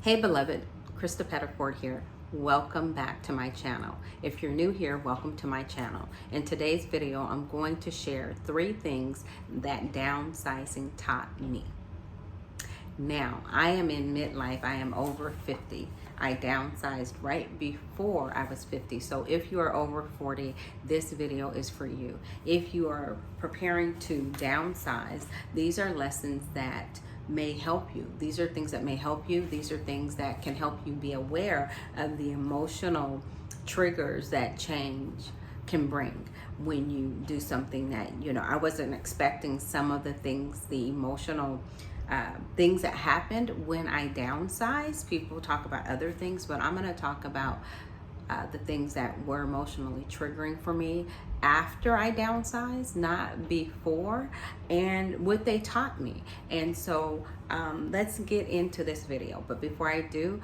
Hey beloved, Krista Pettiford here. Welcome back to my channel. If you're new here, welcome to my channel. In today's video, I'm going to share 3 things that downsizing taught me. Now, I am in midlife. I am over 50. I downsized right before I was 50. So if you are over 40, this video is for you. If you are preparing to downsize, these are lessons that may help you. These are things that may help you. These are things that can help you be aware of the emotional triggers that change can bring when you do something that, I wasn't expecting some of the things, the emotional things that happened when I downsized. People talk about other things, but I'm going to talk about the things that were emotionally triggering for me after I downsized, not before, and what they taught me. And so let's get into this video. But before I do,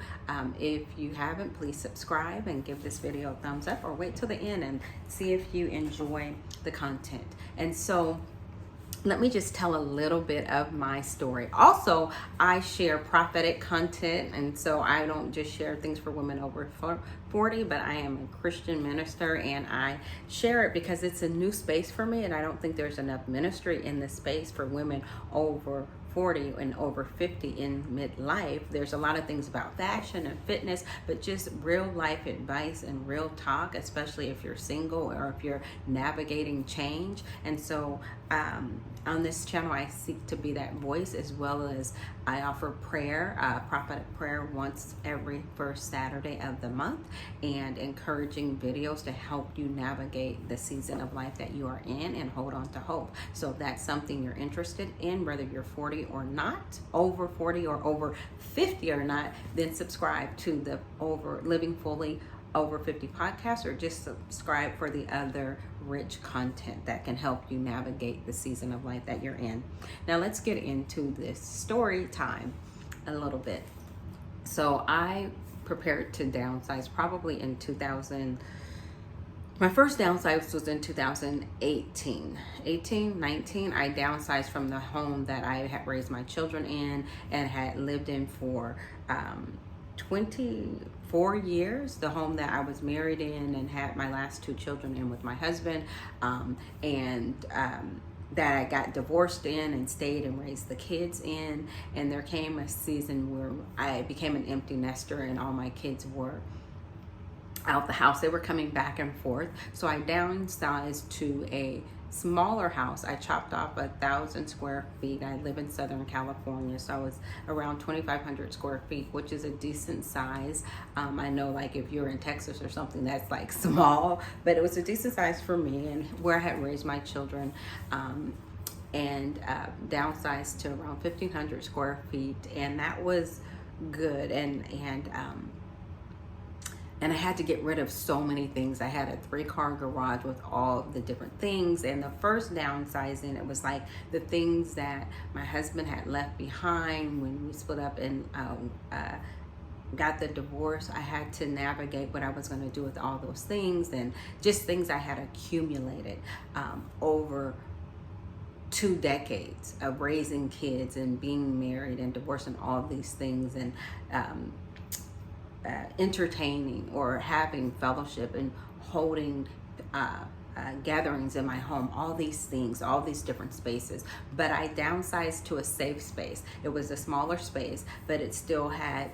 if you haven't, please subscribe and give this video a thumbs up, or wait till the end and see if you enjoy the content. And so let me just tell a little bit of my story. Also, I share prophetic content, and so I don't just share things for women over 40, but I am a Christian minister, and I share it because it's a new space for me, and I don't think there's enough ministry in this space for women over 40 and over 50 in midlife. There's a lot of things about fashion and fitness, but just real life advice and real talk, especially if you're single or if you're navigating change. And so on this channel, I seek to be that voice, as well as I offer prayer, prophetic prayer once every first Saturday of the month, and encouraging videos to help you navigate the season of life that you are in and hold on to hope. So if that's something you're interested in, whether you're 40 or not, over 40 or over 50 or not, then subscribe to the Living Fully Over 50 podcast, or just subscribe for the other rich content that can help you navigate the season of life that you're in. Now let's get into this story time a little bit. So I prepared to downsize probably in 2000. My first downsize was in 2018, 19. I downsized from the home that I had raised my children in and had lived in for 24 years, the home that I was married in and had my last 2 children in with my husband, that I got divorced in and stayed and raised the kids in. And there came a season where I became an empty nester and all my kids were out the house. They were coming back and forth. So I downsized to a smaller house. I chopped off 1,000 square feet. I live in Southern California, so I was around 2,500 square feet, which is a decent size. I know, like, if you're in Texas or something, that's like small, but it was a decent size for me and where I had raised my children. And downsized to around 1,500 square feet, and that was good. And I had to get rid of so many things. I had a 3-car garage with all the different things. And the first downsizing, it was like the things that my husband had left behind when we split up and got the divorce. I had to navigate what I was going to do with all those things, and just things I had accumulated over 2 decades of raising kids and being married and divorced and all these things, and entertaining or having fellowship and holding gatherings in my home, all these things, all these different spaces. But I downsized to a safe space. It was a smaller space, but it still had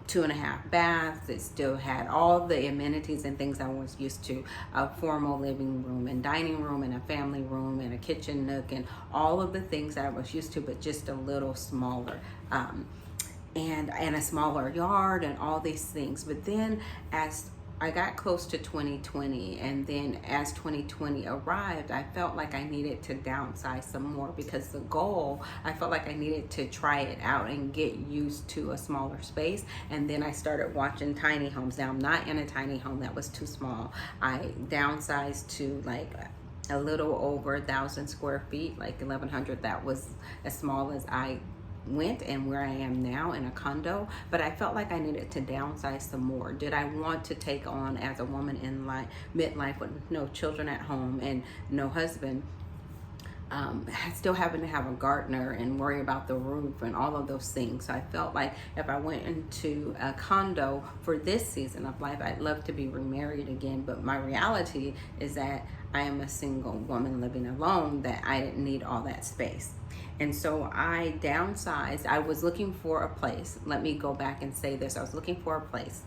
2.5 baths. It still had all the amenities and things I was used to: a formal living room and dining room and a family room and a kitchen nook and all of the things that I was used to, but just a little smaller. And a smaller yard and all these things. But then as I got close to 2020, and then as 2020 arrived, I felt like I needed to downsize some more, because the goal, I felt like I needed to try it out and get used to a smaller space. And then I started watching tiny homes. Now, I'm not in a tiny home, that was too small. I downsized to like a little over 1,000 square feet, like 1,100. That was as small as I went, and where I am now in a condo. But I felt like I needed to downsize some more. Did I want to take on, as a woman in midlife with no children at home and no husband, still having to have a gardener and worry about the roof and all of those things. So I felt like if I went into a condo for this season of life, I'd love to be remarried again. But my reality is that I am a single woman living alone, that I didn't need all that space. And so I downsized. I was looking for a place. Let me go back and say this. I was looking for a place.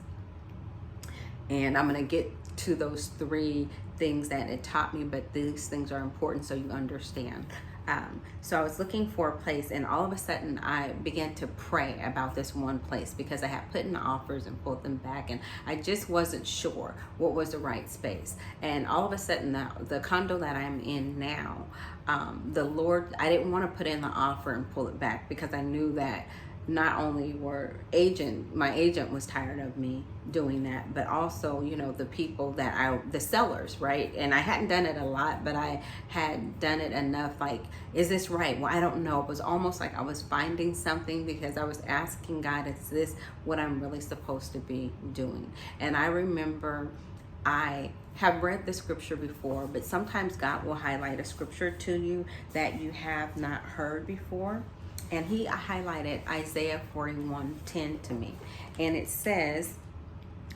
And I'm going to get to those three things that it taught me, but these things are important so you understand. So I was looking for a place, and all of a sudden I began to pray about this one place because I had put in offers and pulled them back, and I just wasn't sure what was the right space. And all of a sudden the condo that I'm in now, the Lord, I didn't want to put in the offer and pull it back because I knew that not only my agent was tired of me doing that, but also, the people the sellers, right? And I hadn't done it a lot, but I had done it enough. Like, is this right? Well, I don't know. It was almost like I was finding something because I was asking God, is this what I'm really supposed to be doing? And I remember I have read the scripture before, but sometimes God will highlight a scripture to you that you have not heard before. And he highlighted Isaiah 41:10 to me. And it says,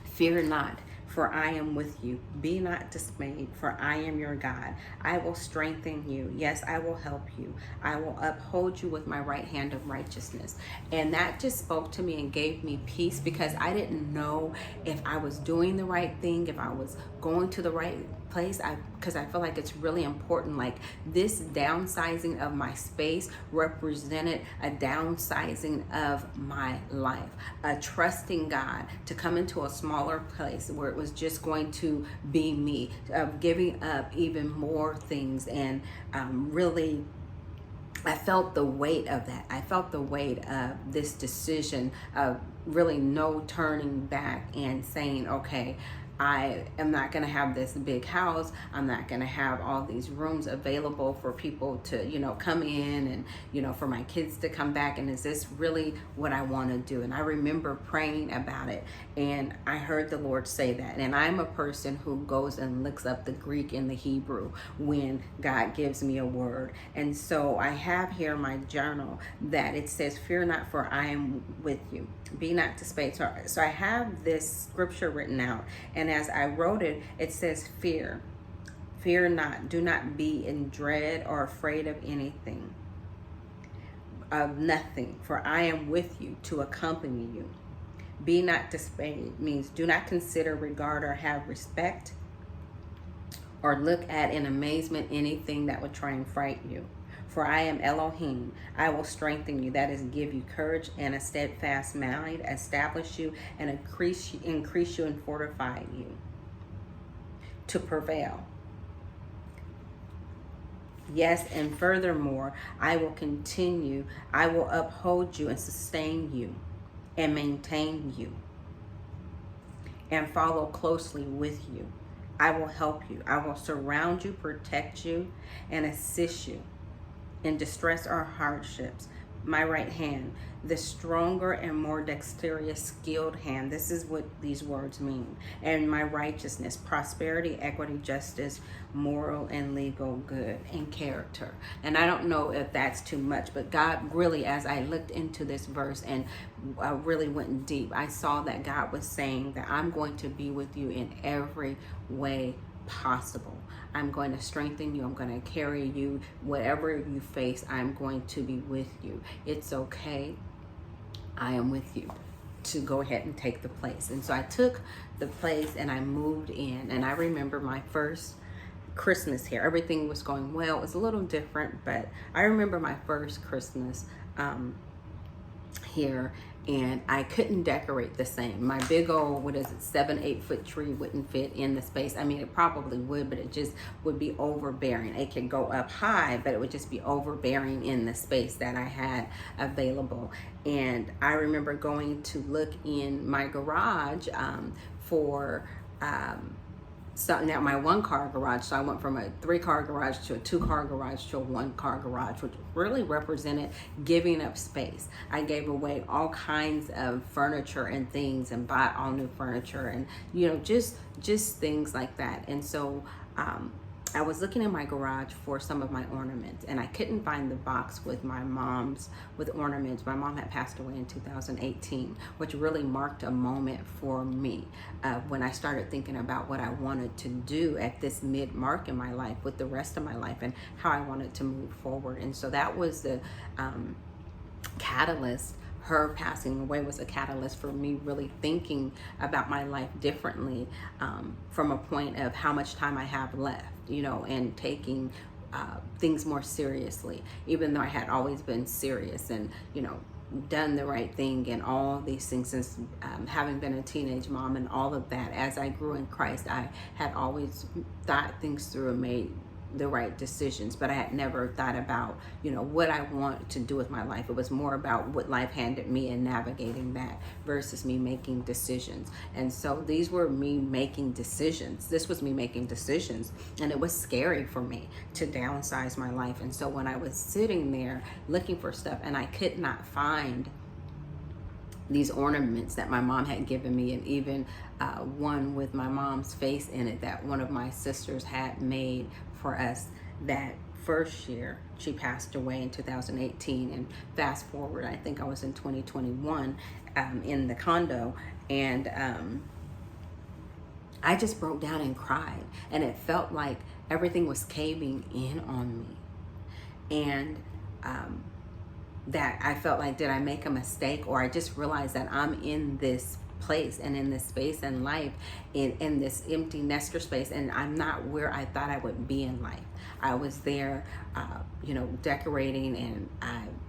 "Fear not, for I am with you. Be not dismayed, for I am your God. I will strengthen you. Yes, I will help you. I will uphold you with my right hand of righteousness." And that just spoke to me and gave me peace because I didn't know if I was doing the right thing, if I was going to the right place. Because I feel like it's really important. Like, this downsizing of my space represented a downsizing of my life, a trusting God to come into a smaller place where it was just going to be me, giving up even more things. And really, I felt the weight of that. I felt the weight of this decision of really no turning back and saying, okay, I am not going to have this big house. I'm not going to have all these rooms available for people to, come in and, for my kids to come back. And is this really what I want to do? And I remember praying about it. And I heard the Lord say that. And I'm a person who goes and looks up the Greek and the Hebrew when God gives me a word. And so I have here my journal that it says, "Fear not, for I am with you. Be not dismayed." So I have this scripture written out. And as I wrote it, it says, "Fear not. Do not be in dread or afraid of anything, of nothing, for I am with you to accompany you. Be not dismayed" means do not consider, regard, or have respect, or look at in amazement anything that would try and frighten you. For I am Elohim. I will strengthen you. That is, give you courage and a steadfast mind, establish you and increase you and fortify you to prevail. Yes, and furthermore, I will uphold you and sustain you and maintain you and follow closely with you. I will help you. I will surround you, protect you, and assist you in distress or hardships. My right hand, the stronger and more dexterous, skilled hand. This is what these words mean. And my righteousness, prosperity, equity, justice, moral and legal good, and character. And I don't know if that's too much, but God really, as I looked into this verse and I really went deep, I saw that God was saying that I'm going to be with you in every way possible. I'm going to strengthen you. I'm going to carry you. Whatever you face, I'm going to be with you. It's okay. I am with you to go ahead and take the place. And so I took the place and I moved in. And I remember my first Christmas here. Everything was going well. It was a little different, but I remember my first Christmas here, and I couldn't decorate the same. My big old, 7-8 foot tree wouldn't fit in the space. I mean, it probably would, but it just would be overbearing. It could go up high, but it would just be overbearing in the space that I had available. And I remember going to look in my garage for so now my 1-car garage. So I went from a 3-car garage to a 2-car garage to a 1-car garage, which really represented giving up space. I gave away all kinds of furniture and things and bought all new furniture and, just things like that. And so I was looking in my garage for some of my ornaments, and I couldn't find the box with with ornaments. My mom had passed away in 2018, which really marked a moment for me when I started thinking about what I wanted to do at this mid-mark in my life with the rest of my life and how I wanted to move forward. And so that was the catalyst. Her passing away was a catalyst for me really thinking about my life differently, from a point of how much time I have left, and taking things more seriously, even though I had always been serious and, done the right thing and all these things since having been a teenage mom and all of that. As I grew in Christ, I had always thought things through and made the right decisions, but I had never thought about, what I want to do with my life. It was more about what life handed me and navigating that versus me making decisions. And so these were me making decisions. This was me making decisions, and it was scary for me to downsize my life. And so when I was sitting there looking for stuff and I could not find these ornaments that my mom had given me, and even one with my mom's face in it that one of my sisters had made for us that first year she passed away in 2018. And fast forward, I think I was in 2021 in the condo, and I just broke down and cried, and it felt like everything was caving in on me. And that I felt like, did I make a mistake? Or I just realized that I'm in this place and in this space in life, in this empty nester space, and I'm not where I thought I would be in life. I was there, decorating, and I'm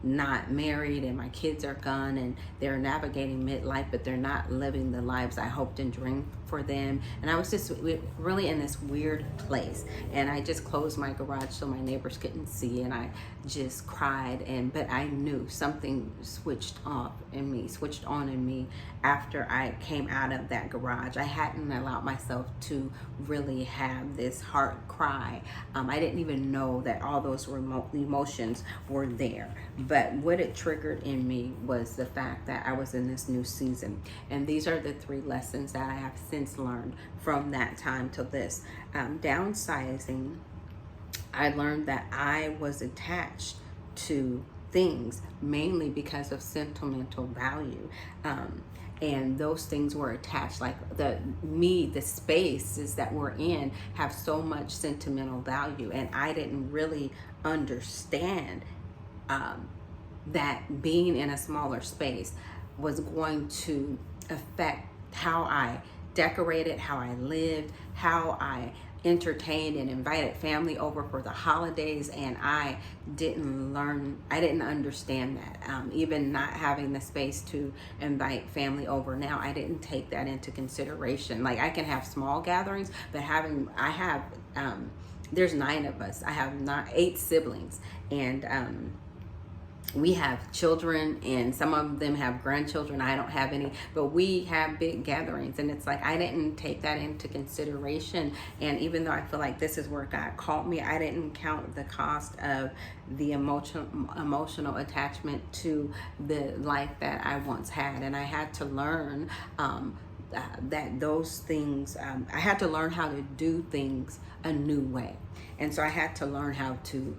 not married, and my kids are gone, and they're navigating midlife, but they're not living the lives I hoped and dreamed for them. And I was just really in this weird place, and I just closed my garage so my neighbors couldn't see, and I just cried. But I knew something switched on in me after I came out of that garage. I hadn't allowed myself to really have this heart cry. I didn't even know that all those emotions were there. But what it triggered in me was the fact that I was in this new season. And these are the 3 lessons that I have since learned from that time to this. Downsizing, I learned that I was attached to things mainly because of sentimental value. And those things were attached, like the spaces that we're in have so much sentimental value. And I didn't really understand that being in a smaller space was going to affect how I decorated, how I lived, how I entertained and invited family over for the holidays. And I didn't understand that. Even not having the space to invite family over now, I didn't take that into consideration. Like, I can have small gatherings, but there's 9 of us. I have 8 siblings, and we have children, and some of them have grandchildren. I don't have any, but we have big gatherings, and it's like I didn't take that into consideration. And even though I feel like this is where God called me, I didn't count the cost of the emotional attachment to the life that I once had. And I had to learn that those things, I had to learn how to do things a new way. And so I had to learn how to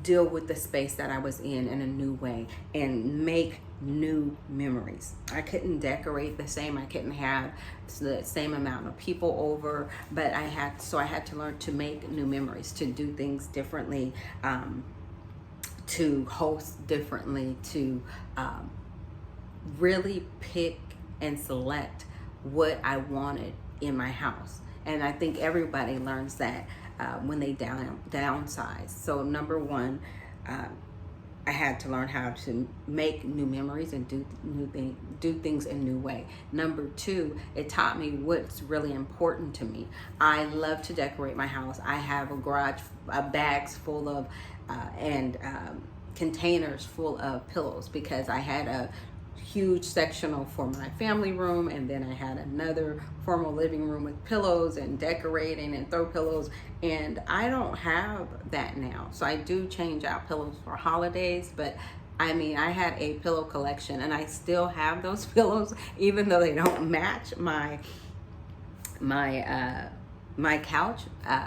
deal with the space that I was in a new way and make new memories. I couldn't decorate the same. I couldn't have the same amount of people over, but I had to learn to make new memories, to do things differently, to host differently, to really pick and select what I wanted in my house. And I think everybody learns that when they downsize. So number 1, I had to learn how to make new memories and do things in a new way. Number 2, it taught me what's really important to me. I love to decorate my house. I have a garage, bags full of and containers full of pillows, because I had a huge sectional for my family room, and then I had another formal living room with pillows and decorating and throw pillows, and I don't have that now. So I do change out pillows for holidays, but I mean, I had a pillow collection, and I still have those pillows, even though they don't match my my couch,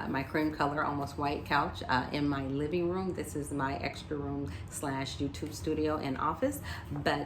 my cream color, almost white couch in my living room. This is my extra room slash YouTube studio and office. But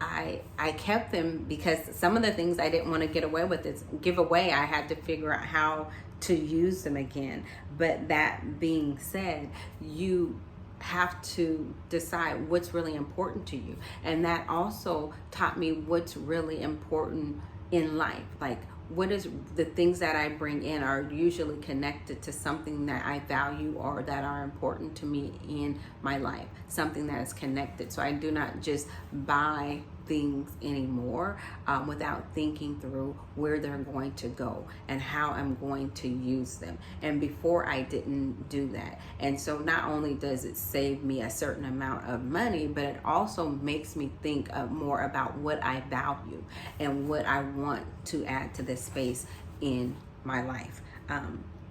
I kept them because some of the things I didn't want to give away. I had to figure out how to use them again. But that being said, you have to decide what's really important to you. And that also taught me what's really important in life. Like, what is the things that I bring in are usually connected to something that I value or that are important to me in my life, something that is connected. So I do not just buy things anymore without thinking through where they're going to go and how I'm going to use them. And before, I didn't do that. And so not only does it save me a certain amount of money, but it also makes me think more about what I value and what I want to add to this space in my life.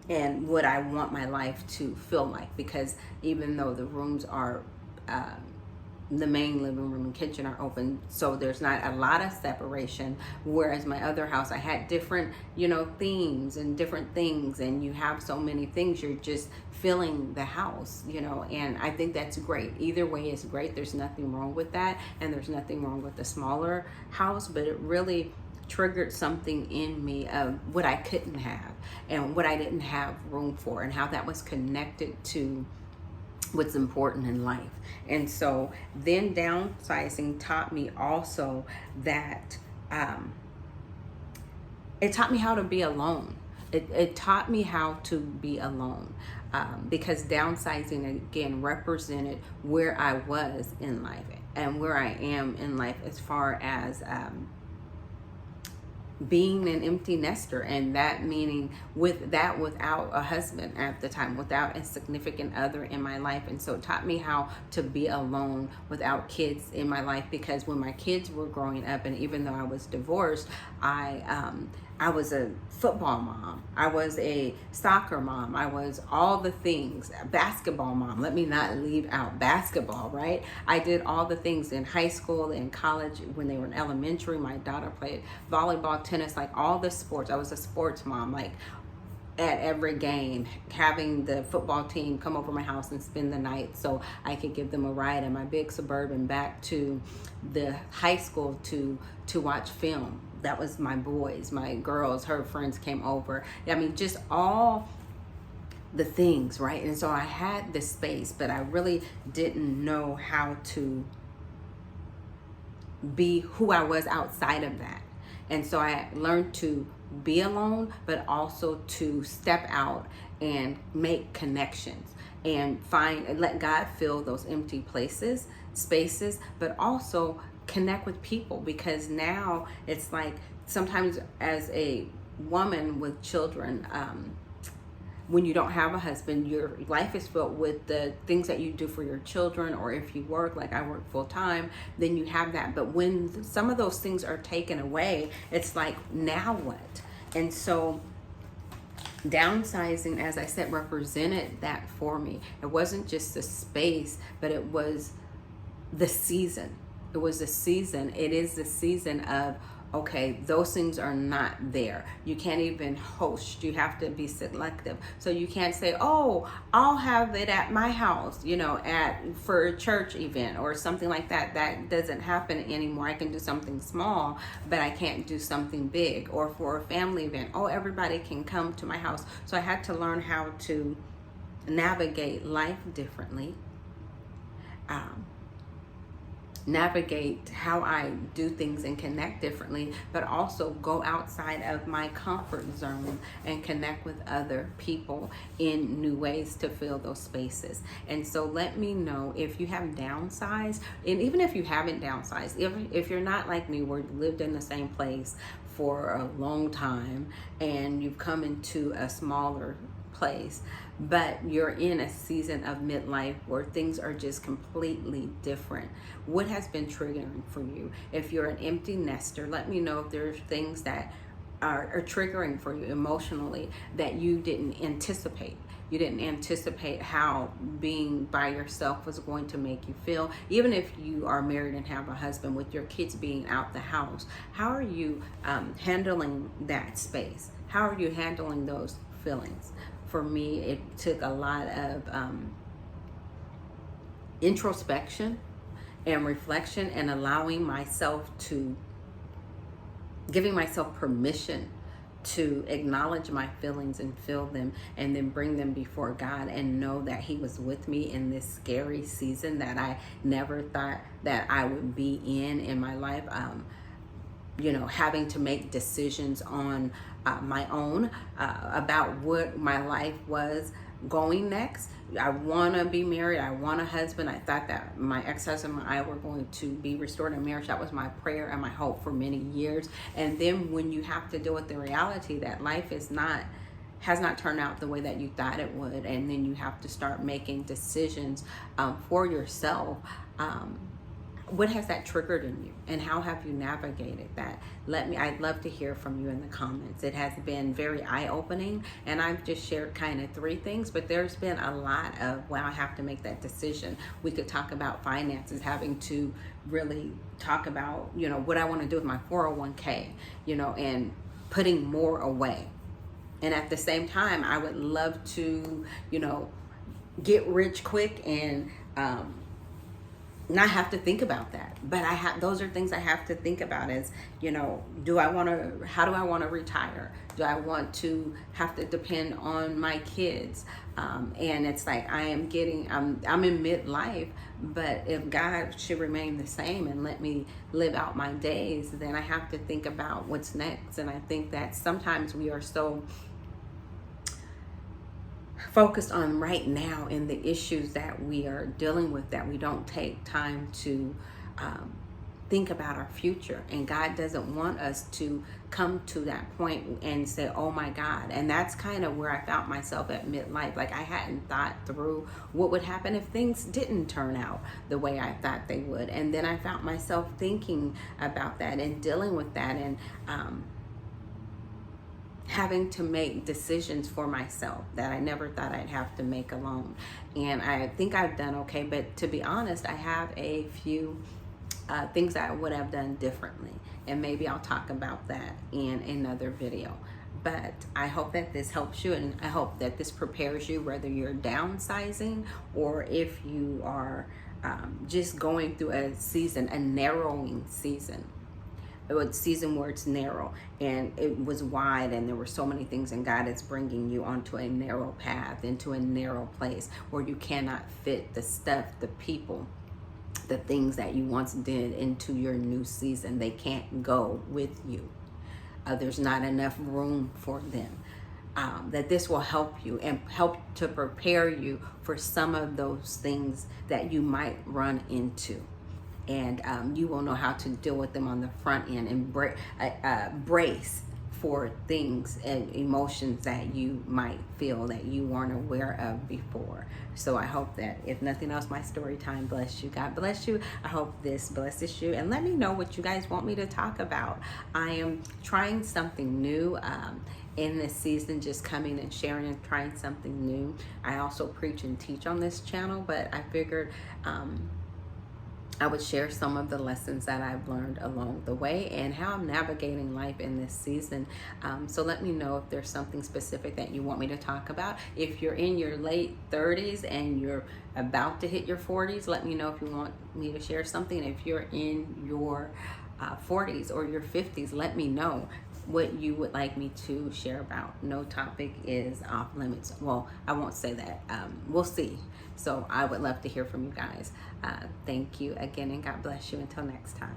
And what I want my life to feel like, because even though the rooms are the main living room and kitchen are open, so there's not a lot of separation, whereas my other house, I had different themes and different things, and you have so many things, you're just filling the house, and I think that's great. Either way is great. There's nothing wrong with that, and there's nothing wrong with the smaller house, but it really triggered something in me of what I couldn't have and what I didn't have room for, and how that was connected to what's important in life. And so then downsizing taught me also that it taught me how to be alone. It taught me how to be alone because downsizing again represented where I was in life and where I am in life as far as being an empty nester, and that meaning without a husband at the time, without a significant other in my life. And so it taught me how to be alone without kids in my life, because when my kids were growing up, and even though I was divorced, I was a football mom, I was a soccer mom, I was all the things, a basketball mom. Let me not leave out basketball, right? I did all the things in high school, in college, when they were in elementary. My daughter played volleyball, tennis, like all the sports. I was a sports mom, like at every game, having the football team come over my house and spend the night so I could give them a ride in my big Suburban back to the high school to watch film. That was my boys, my girls, her friends came over. I mean, just all the things, right? And so I had this space, but I really didn't know how to be who I was outside of that. And so I learned to be alone, but also to step out and make connections and let God fill those empty spaces, but also connect with people. Because now it's like, sometimes as a woman with children, when you don't have a husband, your life is filled with the things that you do for your children, or if you work, like I work full time, then you have that. But when some of those things are taken away, it's like, now what? And so downsizing, as I said, represented that for me. It wasn't just the space, but it was the season. It was the season. It is the season of, okay, those things are not there. You can't even host. You have to be selective. So you can't say, oh, I'll have it at my house, for a church event or something like that. That doesn't happen anymore. I can do something small, but I can't do something big. Or for a family event, oh, everybody can come to my house. So I had to learn how to navigate life differently. Navigate how I do things and connect differently, but also go outside of my comfort zone and connect with other people in new ways to fill those spaces. And so let me know if you have downsized, and even if you haven't downsized, if you're not like me, where you lived in the same place for a long time and you've come into a smaller place, but you're in a season of midlife where things are just completely different. What has been triggering for you? If you're an empty nester, let me know if there's things that are triggering for you emotionally that you didn't anticipate. You didn't anticipate how being by yourself was going to make you feel. Even if you are married and have a husband, with your kids being out the house, how are you handling that space? How are you handling those feelings. For me, it took a lot of introspection and reflection, and giving myself permission to acknowledge my feelings and feel them, and then bring them before God, and know that He was with me in this scary season that I never thought that I would be in my life. Having to make decisions on my own about what my life was going next. I want to be married. I want a husband. I thought that my ex-husband and I were going to be restored in marriage. That was my prayer and my hope for many years. And then when you have to deal with the reality that life has not turned out the way that you thought it would, and then you have to start making decisions for yourself, what has that triggered in you, and how have you navigated that? I'd love to hear from you in the comments. It has been very eye-opening, and I've just shared kind of 3 things, but there's been a lot of, I have to make that decision. We could talk about finances, having to really talk about, what I want to do with my 401k, and putting more away. And at the same time, I would love to, get rich quick and, not have to think about that. But those are things I have to think about, as how do I want to retire? Do I want to have to depend on my kids? And it's like I'm in midlife, but if God should remain the same and let me live out my days, then I have to think about what's next. And I think that sometimes we are so focused on right now and the issues that we are dealing with that we don't take time to think about our future. And God doesn't want us to come to that point and say, oh my God. And that's kind of where I found myself at midlife. Like, I hadn't thought through what would happen if things didn't turn out the way I thought they would. And then I found myself thinking about that and dealing with that, and having to make decisions for myself that I never thought I'd have to make alone. And I think I've done okay, but to be honest, I have a few things I would have done differently, and maybe I'll talk about that in another video. But I hope that this helps you, and I hope that this prepares you, whether you're downsizing or if you are just going through a narrowing season. A season where it's narrow and it was wide, and there were so many things, and God is bringing you onto a narrow path, into a narrow place where you cannot fit the stuff, the people, the things that you once did into your new season. They can't go with you. There's not enough room for them. That this will help you and help to prepare you for some of those things that you might run into. And you will know how to deal with them on the front end, and brace for things and emotions that you might feel that you weren't aware of before. So I hope that, if nothing else, my story time bless you. God bless you. I hope this blesses you, and let me know what you guys want me to talk about. I am trying something new in this season, just coming and sharing and trying something new. I also preach and teach on this channel, but I figured I would share some of the lessons that I've learned along the way and how I'm navigating life in this season. So let me know if there's something specific that you want me to talk about. If you're in your late 30s and you're about to hit your 40s, let me know if you want me to share something. If you're in your 40s or your 50s, let me know what you would like me to share about. No topic is off limits. Well, I won't say that. We'll see. So I would love to hear from you guys. Thank you again, and God bless you. Until next time.